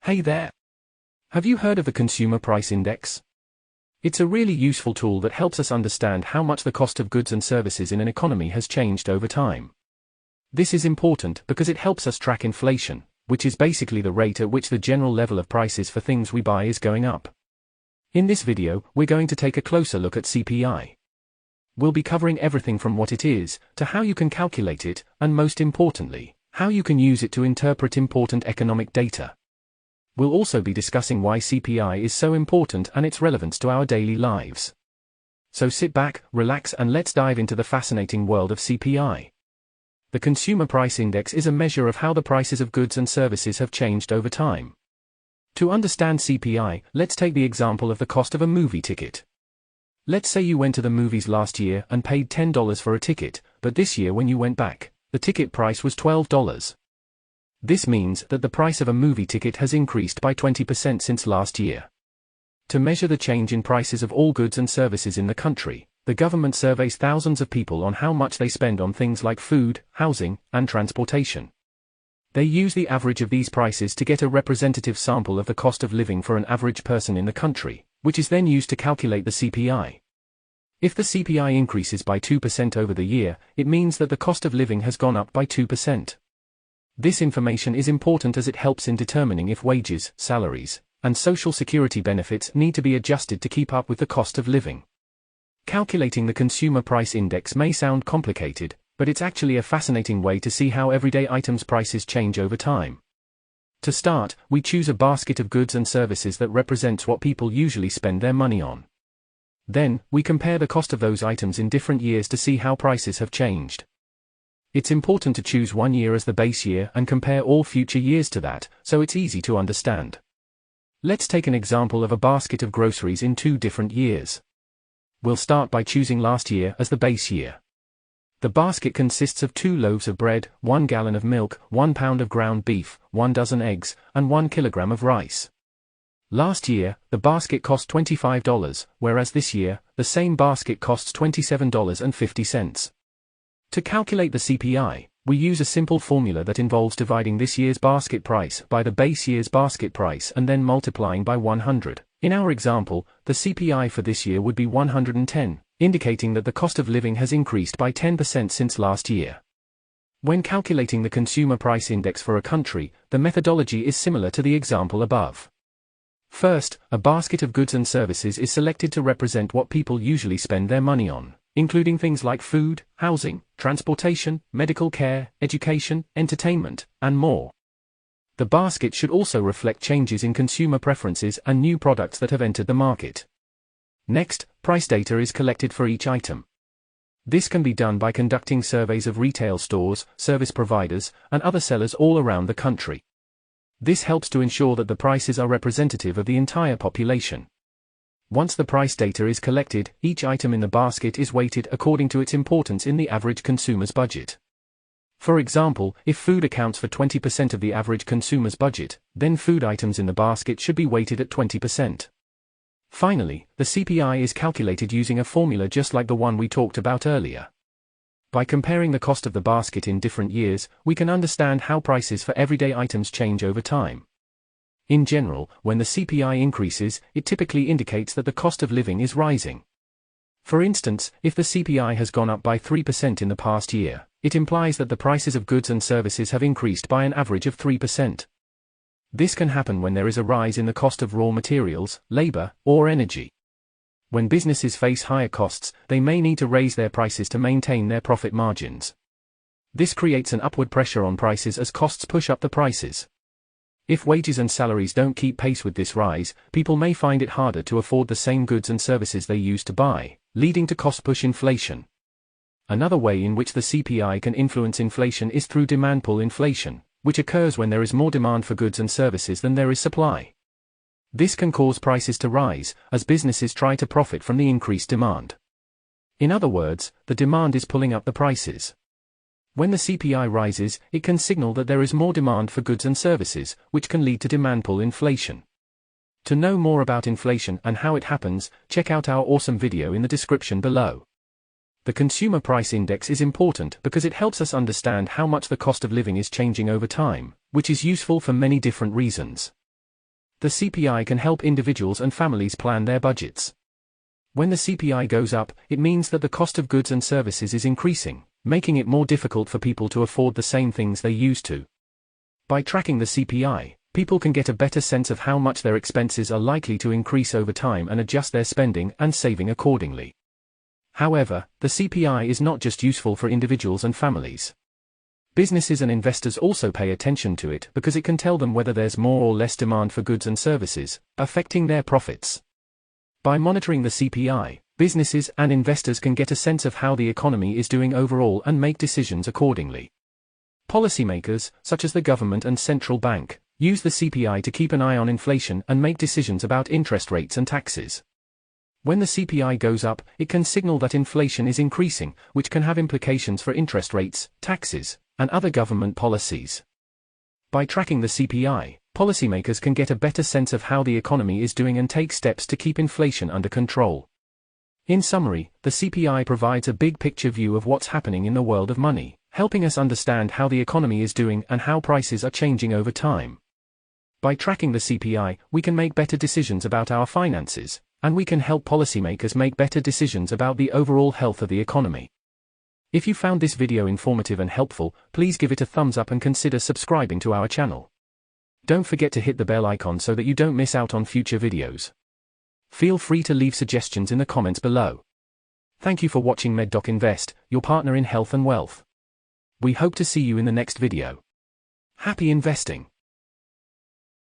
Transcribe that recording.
Hey there! Have you heard of the Consumer Price Index? It's a really useful tool that helps us understand how much the cost of goods and services in an economy has changed over time. This is important because it helps us track inflation, which is basically the rate at which the general level of prices for things we buy is going up. In this video, we're going to take a closer look at CPI. We'll be covering everything from what it is, to how you can calculate it, and most importantly, how you can use it to interpret important economic data. We'll also be discussing why CPI is so important and its relevance to our daily lives. So sit back, relax, and let's dive into the fascinating world of CPI. The Consumer Price Index is a measure of how the prices of goods and services have changed over time. To understand CPI, let's take the example of the cost of a movie ticket. Let's say you went to the movies last year and paid $10 for a ticket, but this year when you went back, the ticket price was $12. This means that the price of a movie ticket has increased by 20% since last year. To measure the change in prices of all goods and services in the country, the government surveys thousands of people on how much they spend on things like food, housing, and transportation. They use the average of these prices to get a representative sample of the cost of living for an average person in the country, which is then used to calculate the CPI. If the CPI increases by 2% over the year, it means that the cost of living has gone up by 2%. This information is important as it helps in determining if wages, salaries, and social security benefits need to be adjusted to keep up with the cost of living. Calculating the Consumer Price Index may sound complicated, but it's actually a fascinating way to see how everyday items' prices change over time. To start, we choose a basket of goods and services that represents what people usually spend their money on. Then, we compare the cost of those items in different years to see how prices have changed. It's important to choose one year as the base year and compare all future years to that, so it's easy to understand. Let's take an example of a basket of groceries in 2 different years. We'll start by choosing last year as the base year. The basket consists of 2 loaves of bread, 1 gallon of milk, 1 pound of ground beef, 1 dozen eggs, and 1 kilogram of rice. Last year, the basket cost $25, whereas this year, the same basket costs $27.50. To calculate the CPI, we use a simple formula that involves dividing this year's basket price by the base year's basket price and then multiplying by 100. In our example, the CPI for this year would be 110, indicating that the cost of living has increased by 10% since last year. When calculating the Consumer Price Index for a country, the methodology is similar to the example above. First, a basket of goods and services is selected to represent what people usually spend their money on, including things like food, housing, transportation, medical care, education, entertainment, and more. The basket should also reflect changes in consumer preferences and new products that have entered the market. Next, price data is collected for each item. This can be done by conducting surveys of retail stores, service providers, and other sellers all around the country. This helps to ensure that the prices are representative of the entire population. Once the price data is collected, each item in the basket is weighted according to its importance in the average consumer's budget. For example, if food accounts for 20% of the average consumer's budget, then food items in the basket should be weighted at 20%. Finally, the CPI is calculated using a formula just like the one we talked about earlier. By comparing the cost of the basket in different years, we can understand how prices for everyday items change over time. In general, when the CPI increases, it typically indicates that the cost of living is rising. For instance, if the CPI has gone up by 3% in the past year, it implies that the prices of goods and services have increased by an average of 3%. This can happen when there is a rise in the cost of raw materials, labor, or energy. When businesses face higher costs, they may need to raise their prices to maintain their profit margins. This creates an upward pressure on prices as costs push up the prices. If wages and salaries don't keep pace with this rise, people may find it harder to afford the same goods and services they used to buy, leading to cost-push inflation. Another way in which the CPI can influence inflation is through demand pull inflation, which occurs when there is more demand for goods and services than there is supply. This can cause prices to rise, as businesses try to profit from the increased demand. In other words, the demand is pulling up the prices. When the CPI rises, it can signal that there is more demand for goods and services, which can lead to demand pull inflation. To know more about inflation and how it happens, check out our awesome video in the description below. The Consumer Price Index is important because it helps us understand how much the cost of living is changing over time, which is useful for many different reasons. The CPI can help individuals and families plan their budgets. When the CPI goes up, it means that the cost of goods and services is increasing, making it more difficult for people to afford the same things they used to. By tracking the CPI, people can get a better sense of how much their expenses are likely to increase over time and adjust their spending and saving accordingly. However, the CPI is not just useful for individuals and families. Businesses and investors also pay attention to it because it can tell them whether there's more or less demand for goods and services, affecting their profits. By monitoring the CPI, businesses and investors can get a sense of how the economy is doing overall and make decisions accordingly. Policymakers, such as the government and central bank, use the CPI to keep an eye on inflation and make decisions about interest rates and taxes. When the CPI goes up, it can signal that inflation is increasing, which can have implications for interest rates, taxes, and other government policies. By tracking the CPI, policymakers can get a better sense of how the economy is doing and take steps to keep inflation under control. In summary, the CPI provides a big picture view of what's happening in the world of money, helping us understand how the economy is doing and how prices are changing over time. By tracking the CPI, we can make better decisions about our finances, and we can help policymakers make better decisions about the overall health of the economy. If you found this video informative and helpful, please give it a thumbs up and consider subscribing to our channel. Don't forget to hit the bell icon so that you don't miss out on future videos. Feel free to leave suggestions in the comments below. Thank you for watching MedDoc Invest, your partner in health and wealth. We hope to see you in the next video. Happy investing!